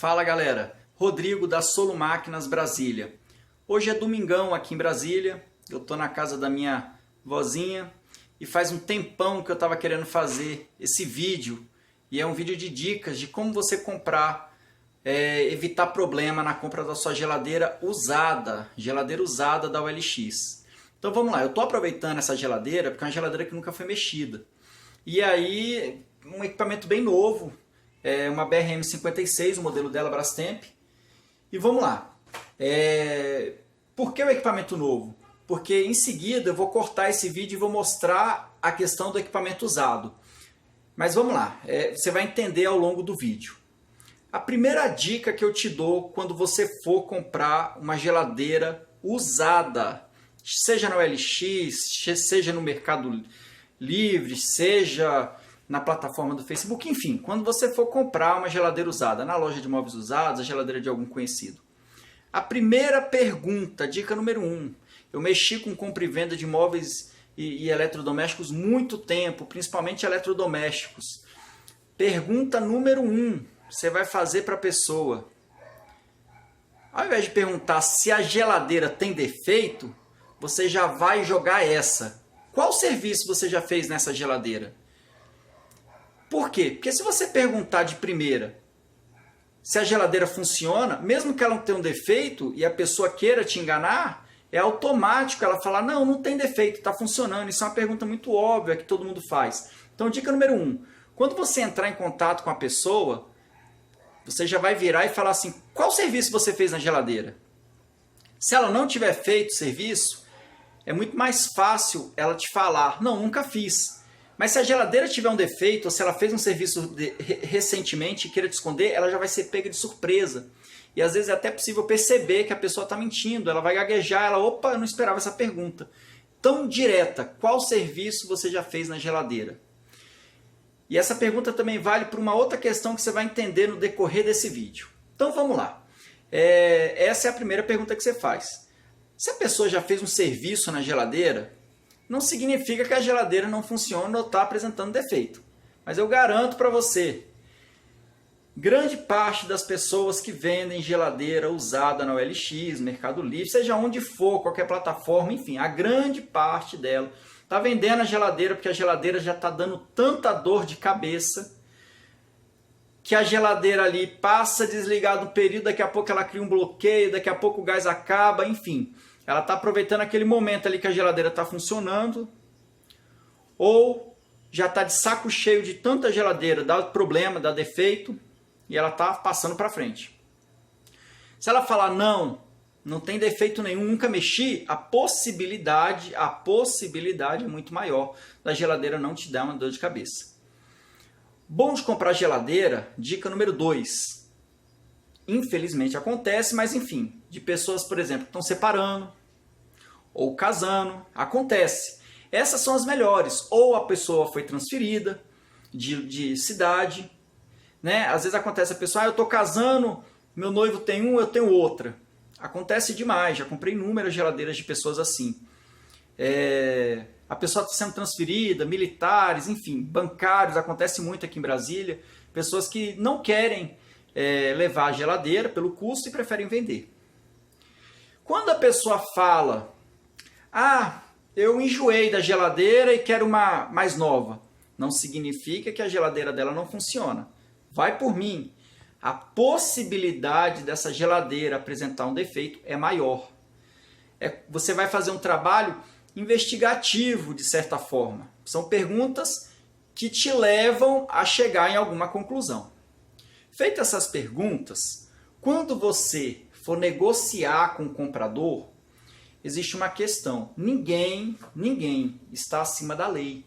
Fala galera, Rodrigo da Solo Máquinas Brasília. Hoje é domingão aqui em Brasília, eu tô na casa da minha vozinha e faz um tempão que eu estava querendo fazer esse vídeo. E é um vídeo de dicas de como você comprar, evitar problema na compra da sua geladeira usada da OLX. Então vamos lá, eu estou aproveitando essa geladeira porque é uma geladeira que nunca foi mexida. E aí, um equipamento bem novo, uma BRM56, o modelo dela Brastemp. E vamos lá. Por que o equipamento novo? Porque em seguida eu vou cortar esse vídeo e vou mostrar a questão do equipamento usado. Mas vamos lá, você vai entender ao longo do vídeo. A primeira dica que eu te dou quando você for comprar uma geladeira usada, seja na OLX, seja no Mercado Livre, seja na plataforma do Facebook, enfim, quando você for comprar uma geladeira usada na loja de móveis usados, a geladeira de algum conhecido. A primeira pergunta, dica número 1, eu mexi com compra e venda de móveis e eletrodomésticos muito tempo, principalmente eletrodomésticos. Pergunta número 1, você vai fazer para a pessoa. Ao invés de perguntar se a geladeira tem defeito, você já vai jogar essa. Qual serviço você já fez nessa geladeira? Por quê? Porque se você perguntar de primeira se a geladeira funciona, mesmo que ela não tenha um defeito e a pessoa queira te enganar, é automático ela falar, não, não tem defeito, está funcionando. Isso é uma pergunta muito óbvia que todo mundo faz. Então, dica número 1, quando você entrar em contato com a pessoa, você já vai virar e falar assim, qual serviço você fez na geladeira? Se ela não tiver feito serviço, é muito mais fácil ela te falar, não, nunca fiz. Mas se a geladeira tiver um defeito, ou se ela fez um serviço recentemente e queira te esconder, ela já vai ser pega de surpresa. E às vezes é até possível perceber que a pessoa está mentindo, ela vai gaguejar, opa, eu não esperava essa pergunta. Tão direta, qual serviço você já fez na geladeira? E essa pergunta também vale para uma outra questão que você vai entender no decorrer desse vídeo. Então vamos lá. Essa é a primeira pergunta que você faz. Se a pessoa já fez um serviço na geladeira, não significa que a geladeira não funciona ou está apresentando defeito. Mas eu garanto para você, grande parte das pessoas que vendem geladeira usada na OLX, Mercado Livre, seja onde for, qualquer plataforma, enfim, a grande parte dela está vendendo a geladeira porque a geladeira já está dando tanta dor de cabeça que a geladeira ali passa desligada no período, daqui a pouco ela cria um bloqueio, daqui a pouco o gás acaba, enfim. Ela está aproveitando aquele momento ali que a geladeira está funcionando, ou já está de saco cheio de tanta geladeira, dá problema, dá defeito, e ela está passando para frente. Se ela falar não, não tem defeito nenhum, nunca mexi, a possibilidade é muito maior da geladeira não te dar uma dor de cabeça. Bom de comprar geladeira, dica número 2. Infelizmente acontece, mas enfim, de pessoas, por exemplo, que estão separando ou casando, acontece. Essas são as melhores. Ou a pessoa foi transferida de cidade, né? Às vezes acontece a pessoa, eu estou casando, meu noivo tem um, eu tenho outra. Acontece demais, já comprei inúmeras geladeiras de pessoas assim. A pessoa está sendo transferida, militares, enfim, bancários, acontece muito aqui em Brasília. Pessoas que não querem levar a geladeira pelo custo e preferem vender. Quando a pessoa fala, eu enjoei da geladeira e quero uma mais nova, não significa que a geladeira dela não funciona. Vai por mim. A possibilidade dessa geladeira apresentar um defeito é maior. Você vai fazer um trabalho investigativo, de certa forma. São perguntas que te levam a chegar em alguma conclusão. Feitas essas perguntas, quando você for negociar com o comprador, existe uma questão. Ninguém está acima da lei.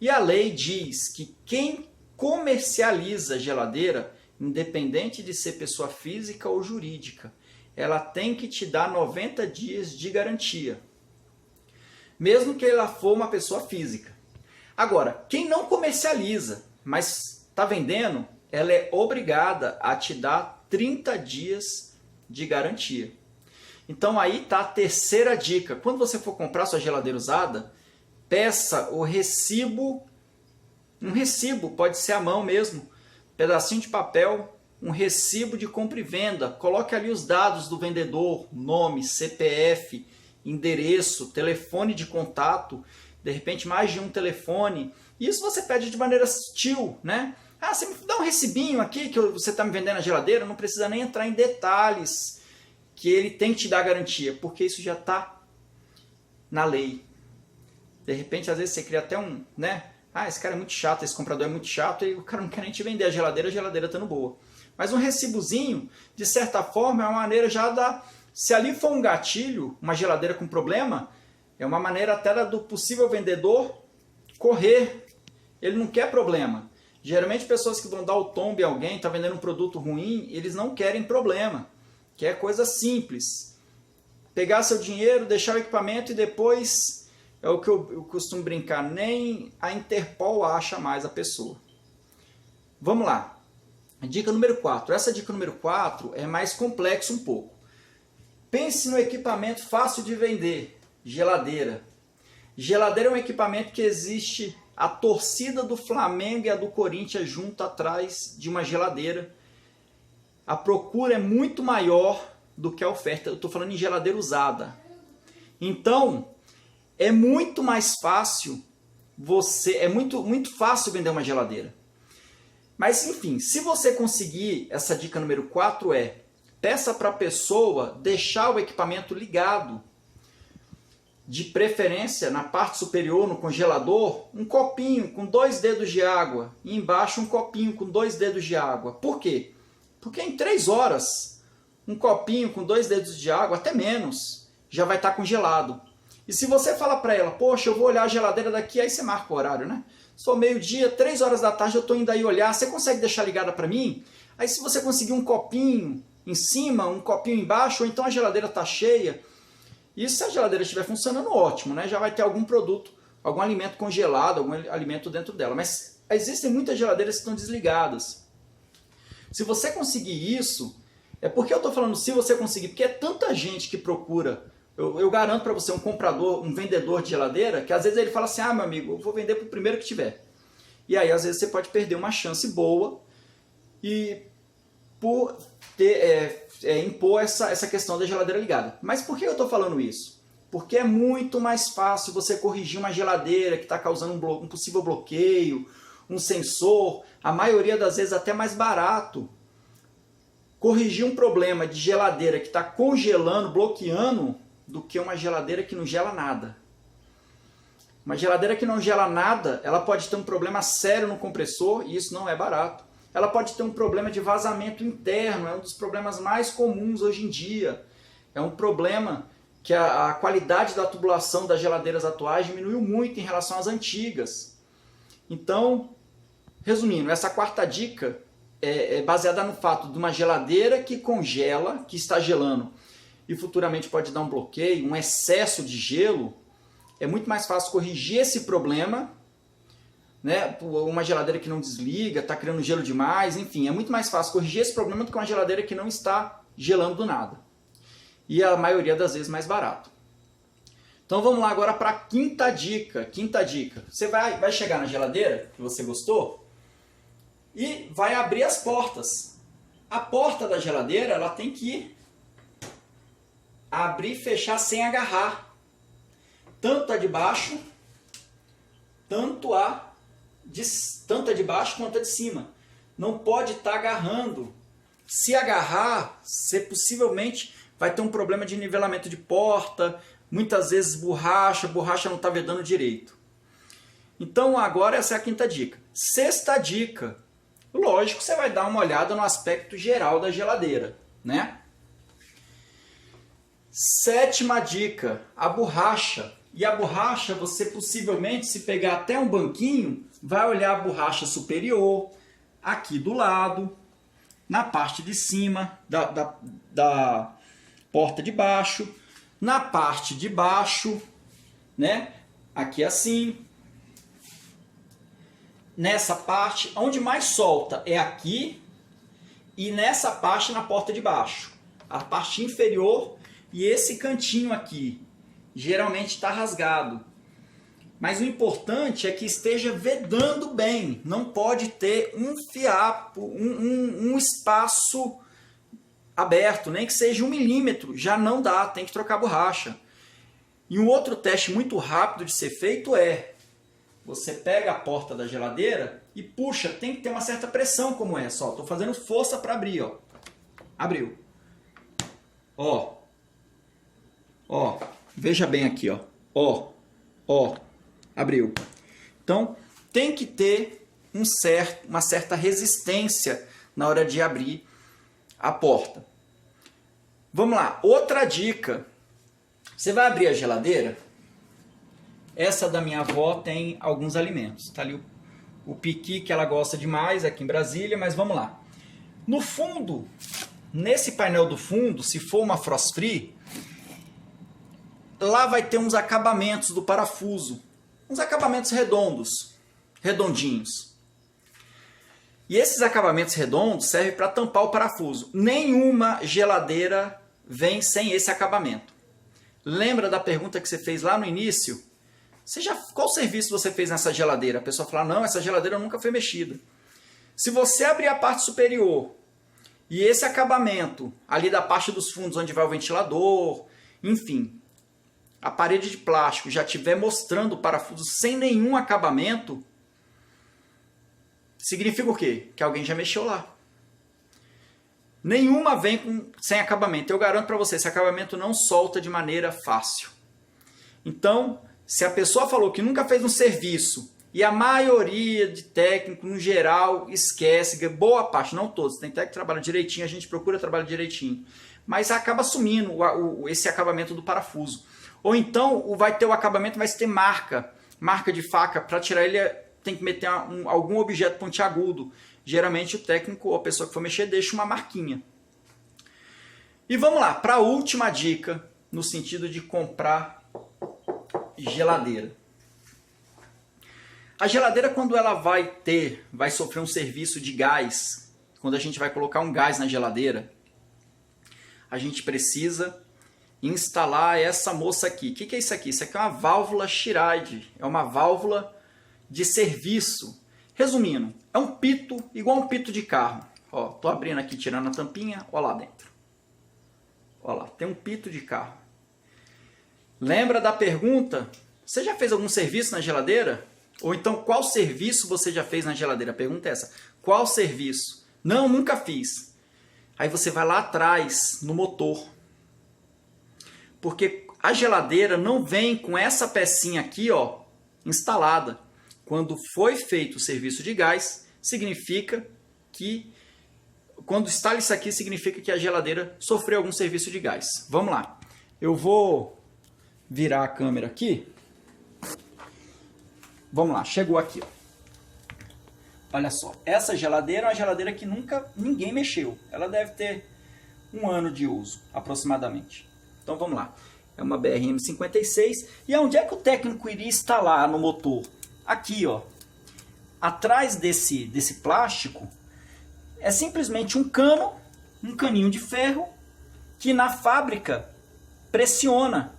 E a lei diz que quem comercializa geladeira, independente de ser pessoa física ou jurídica, ela tem que te dar 90 dias de garantia. Mesmo que ela for uma pessoa física. Agora, quem não comercializa, mas está vendendo, ela é obrigada a te dar 30 dias de garantia. Então aí está a terceira dica. Quando você for comprar sua geladeira usada, peça o recibo, um recibo, pode ser à mão mesmo, pedacinho de papel um recibo de compra e venda. Coloque ali os dados do vendedor, nome, CPF, endereço, telefone de contato, de repente mais de um telefone. Isso você pede de maneira sutil, né? Ah, você me dá um recibinho aqui que você está me vendendo a geladeira, não precisa nem entrar em detalhes que ele tem que te dar garantia, porque isso já está na lei. De repente, às vezes você cria até um, né? Ah, esse cara é muito chato, esse comprador é muito chato, e o cara não quer nem te vender a geladeira estando boa. Mas um recibozinho, de certa forma, é uma maneira já da... Se ali for um gatilho, uma geladeira com problema, é uma maneira até do possível vendedor correr. Ele não quer problema. Geralmente, pessoas que vão dar o tombo em alguém, está vendendo um produto ruim, eles não querem problema. Quer coisa simples. Pegar seu dinheiro, deixar o equipamento e depois... É o que eu costumo brincar, nem a Interpol acha mais a pessoa. Vamos lá. Dica número 4. Essa dica número 4 é mais complexa um pouco. Pense no equipamento fácil de vender. Geladeira. Geladeira é um equipamento que existe a torcida do Flamengo e a do Corinthians junto atrás de uma geladeira. A procura é muito maior do que a oferta. Eu estou falando em geladeira usada. Então... é muito mais fácil muito fácil vender uma geladeira. Mas enfim, se você conseguir, essa dica número 4 peça para a pessoa deixar o equipamento ligado. De preferência, na parte superior, no congelador, um copinho com 2 dedos de água. E embaixo um copinho com 2 dedos de água. Por quê? Porque em 3 horas, um copinho com 2 dedos de água, até menos, já vai estar congelado. E se você fala para ela, poxa, eu vou olhar a geladeira daqui, aí você marca o horário, né? Se for meio-dia, 3 horas da tarde, eu estou indo aí olhar, você consegue deixar ligada para mim? Aí se você conseguir um copinho em cima, um copinho embaixo, ou então a geladeira está cheia, isso se a geladeira estiver funcionando, ótimo, né? Já vai ter algum produto, algum alimento congelado, algum alimento dentro dela. Mas existem muitas geladeiras que estão desligadas. Se você conseguir isso, é porque eu estou falando se você conseguir, porque é tanta gente que procura... Eu garanto para você um comprador, um vendedor de geladeira, que às vezes ele fala assim, ah, meu amigo, eu vou vender para o primeiro que tiver. E aí, às vezes, você pode perder uma chance boa e por impor essa questão da geladeira ligada. Mas por que eu estou falando isso? Porque é muito mais fácil você corrigir uma geladeira que está causando um possível bloqueio, um sensor, a maioria das vezes até mais barato. Corrigir um problema de geladeira que está congelando, bloqueando, do que uma geladeira que não gela nada. Uma geladeira que não gela nada, ela pode ter um problema sério no compressor, e isso não é barato. Ela pode ter um problema de vazamento interno, é um dos problemas mais comuns hoje em dia. É um problema que a qualidade da tubulação das geladeiras atuais diminuiu muito em relação às antigas. Então, resumindo, essa 4ª dica é baseada no fato de uma geladeira que congela, que está gelando, e futuramente pode dar um bloqueio, um excesso de gelo. É muito mais fácil corrigir esse problema, né? Uma geladeira que não desliga, está criando gelo demais, enfim, é muito mais fácil corrigir esse problema do que uma geladeira que não está gelando do nada. E a maioria das vezes mais barato. Então vamos lá agora para a 5ª dica. 5ª dica. Você vai chegar na geladeira que você gostou e vai abrir as portas. A porta da geladeira ela tem que abrir e fechar sem agarrar. Tanto a de baixo, tanto a de baixo quanto a de cima. Não pode estar agarrando. Se agarrar, você possivelmente vai ter um problema de nivelamento de porta, muitas vezes borracha não está vedando direito. Então agora essa é a 5ª dica. 6ª dica. Lógico, você vai dar uma olhada no aspecto geral da geladeira, né? 7ª dica, a borracha. E a borracha, você possivelmente, se pegar até um banquinho, vai olhar a borracha superior, aqui do lado, na parte de cima da porta de baixo, na parte de baixo, né? Aqui assim. Nessa parte, onde mais solta é aqui e nessa parte na porta de baixo. A parte inferior e esse cantinho aqui, geralmente está rasgado. Mas o importante é que esteja vedando bem. Não pode ter um fiapo, um espaço aberto, nem que seja 1 milímetro. Já não dá, tem que trocar a borracha. E um outro teste muito rápido de ser feito é: você pega a porta da geladeira e puxa, tem que ter uma certa pressão como essa. Estou fazendo força para abrir. Ó. Abriu. Ó, veja bem aqui. Ó, abriu. Então, tem que ter uma certa resistência na hora de abrir a porta. Vamos lá, outra dica. Você vai abrir a geladeira. Essa da minha avó tem alguns alimentos. Tá ali o piqui, que ela gosta demais aqui em Brasília, mas vamos lá. No fundo, nesse painel do fundo, se for uma frost free, lá vai ter uns acabamentos do parafuso. Uns acabamentos redondinhos. E esses acabamentos redondos servem para tampar o parafuso. Nenhuma geladeira vem sem esse acabamento. Lembra da pergunta que você fez lá no início? Qual serviço você fez nessa geladeira? A pessoa fala: não, essa geladeira nunca foi mexida. Se você abrir a parte superior e esse acabamento ali da parte dos fundos onde vai o ventilador, enfim, a parede de plástico já estiver mostrando o parafuso sem nenhum acabamento, significa o quê? Que alguém já mexeu lá. Nenhuma vem sem acabamento. Eu garanto para você, esse acabamento não solta de maneira fácil. Então, se a pessoa falou que nunca fez um serviço, e a maioria de técnico, no geral, esquece, boa parte, não todos, tem técnico que trabalha direitinho, a gente procura trabalhar direitinho, mas acaba sumindo esse acabamento do parafuso. Ou então, vai ter o acabamento, vai ter marca de faca, para tirar ele tem que meter algum objeto pontiagudo. Geralmente o técnico ou a pessoa que for mexer deixa uma marquinha. E vamos lá, para a última dica, no sentido de comprar geladeira. A geladeira, quando ela vai sofrer um serviço de gás, quando a gente vai colocar um gás na geladeira, a gente precisa instalar essa moça aqui. O que é isso aqui? Isso aqui é uma válvula Schride, é uma válvula de serviço. Resumindo, é um pito, igual um pito de carro. Ó, tô abrindo aqui, tirando a tampinha, ó lá dentro. Ó lá, tem um pito de carro. Lembra da pergunta? Você já fez algum serviço na geladeira? Ou então, qual serviço você já fez na geladeira? A pergunta é essa. Qual serviço? Não, nunca fiz. Aí você vai lá atrás, no motor. Porque a geladeira não vem com essa pecinha aqui, ó, instalada. Quando foi feito o serviço de gás, significa que... Quando instala isso aqui, significa que a geladeira sofreu algum serviço de gás. Vamos lá. Eu vou virar a câmera aqui. Vamos lá, chegou aqui. Ó. Olha só, essa geladeira é uma geladeira que nunca ninguém mexeu. Ela deve ter 1 ano de uso, aproximadamente. Então vamos lá. É uma BRM56. E onde é que o técnico iria instalar no motor? Aqui, ó. Atrás desse plástico é simplesmente um caninho de ferro que na fábrica pressiona.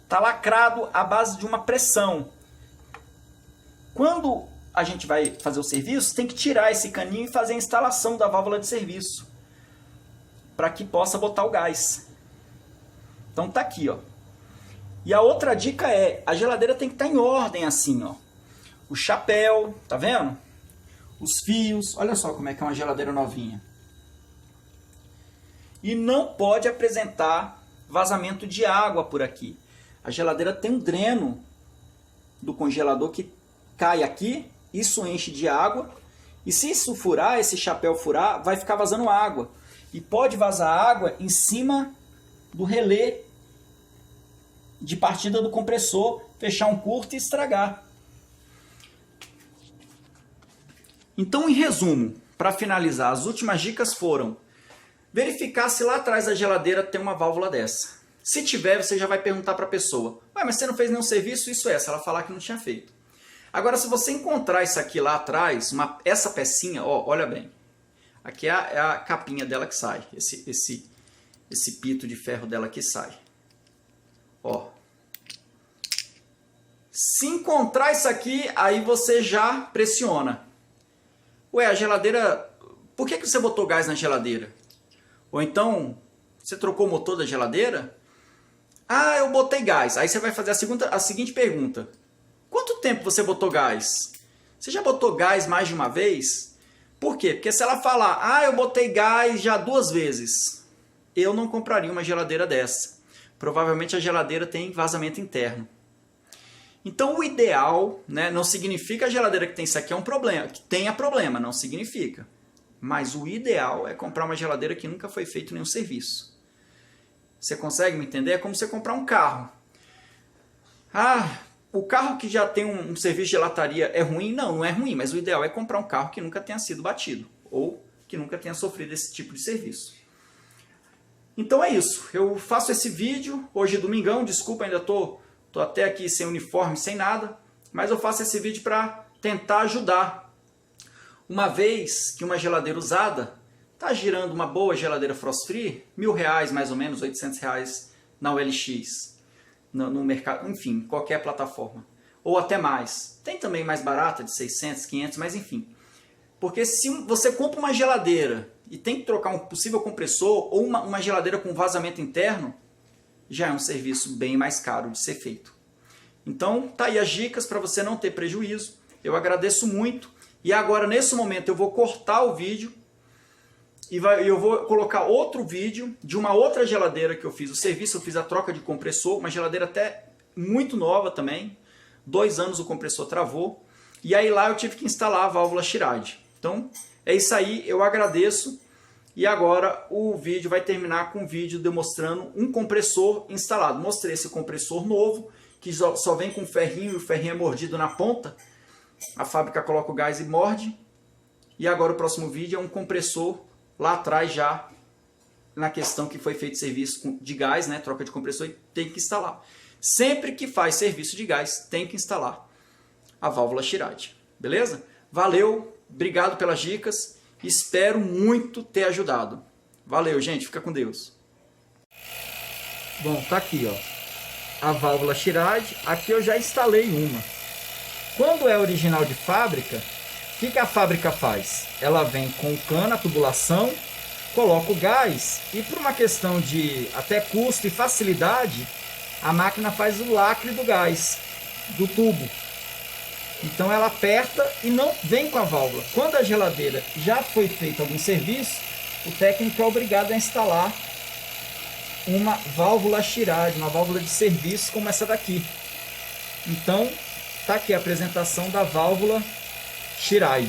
Está lacrado à base de uma pressão. Quando a gente vai fazer o serviço, tem que tirar esse caninho e fazer a instalação da válvula de serviço, para que possa botar o gás. Então tá aqui, ó. E a outra dica é, a geladeira tem que estar em ordem assim, ó. O chapéu, tá vendo? Os fios, olha só como é que é uma geladeira novinha. E não pode apresentar vazamento de água por aqui. A geladeira tem um dreno do congelador que cai aqui, isso enche de água. E se isso furar, esse chapéu furar, vai ficar vazando água. E pode vazar água em cima do relé de partida do compressor, fechar um curto e estragar. Então, em resumo, para finalizar, as últimas dicas foram: verificar se lá atrás da geladeira tem uma válvula dessa. Se tiver, você já vai perguntar para a pessoa: ué, mas você não fez nenhum serviço? Isso é, se ela falar que não tinha feito. Agora, se você encontrar isso aqui lá atrás, essa pecinha, ó, olha bem. Aqui é a capinha dela que sai, esse pito de ferro dela que sai. Ó. Se encontrar isso aqui, aí você já pressiona. Ué, a geladeira... Por que você botou gás na geladeira? Ou então, você trocou o motor da geladeira? Ah, eu botei gás. Aí você vai fazer a seguinte pergunta. Quanto tempo você botou gás? Você já botou gás mais de uma vez? Por quê? Porque se ela falar, ah, eu botei gás já 2 vezes, eu não compraria uma geladeira dessa. Provavelmente a geladeira tem vazamento interno. Então o ideal, né, não significa a geladeira que tem isso aqui é um problema, que tenha problema, não significa. Mas o ideal é comprar uma geladeira que nunca foi feito nenhum serviço. Você consegue me entender? É como você comprar um carro. Ah, o carro que já tem um serviço de lataria é ruim? Não, não é ruim, mas o ideal é comprar um carro que nunca tenha sido batido ou que nunca tenha sofrido esse tipo de serviço. Então é isso, eu faço esse vídeo, hoje é domingão, desculpa, ainda tô até aqui sem uniforme, sem nada, mas eu faço esse vídeo para tentar ajudar. Uma vez que uma geladeira usada está girando uma boa geladeira frost free, R$1.000 mais ou menos, R$800 na OLX, no mercado, enfim, qualquer plataforma, ou até mais. Tem também mais barata, de 600, 500, mas enfim. Porque se você compra uma geladeira e tem que trocar um possível compressor ou uma geladeira com vazamento interno, já é um serviço bem mais caro de ser feito. Então, tá aí as dicas para você não ter prejuízo. Eu agradeço muito. E agora, nesse momento, eu vou cortar o vídeo e eu vou colocar outro vídeo de uma outra geladeira que eu fiz o serviço. Eu fiz a troca de compressor, uma geladeira até muito nova também. 2 anos o compressor travou. E aí lá eu tive que instalar a válvula Chirad. Então, é isso aí. Eu agradeço. E agora o vídeo vai terminar com um vídeo demonstrando um compressor instalado. Mostrei esse compressor novo, que só vem com ferrinho e o ferrinho é mordido na ponta. A fábrica coloca o gás e morde. E agora o próximo vídeo é um compressor lá atrás já, na questão que foi feito serviço de gás, né, troca de compressor, e tem que instalar. Sempre que faz serviço de gás, tem que instalar a válvula Chirad. Beleza? Valeu, obrigado pelas dicas. Espero muito ter ajudado. Valeu, gente. Fica com Deus. Bom, tá aqui, ó, a válvula Chirad. Aqui eu já instalei uma. Quando é original de fábrica, o que a fábrica faz? Ela vem com o cano, a tubulação, coloca o gás e por uma questão de até custo e facilidade, a máquina faz o lacre do gás, do tubo. Então ela aperta e não vem com a válvula. Quando a geladeira já foi feito algum serviço, o técnico é obrigado a instalar uma válvula Chirad, uma válvula de serviço como essa daqui. Então, tá aqui a apresentação da válvula Chirad.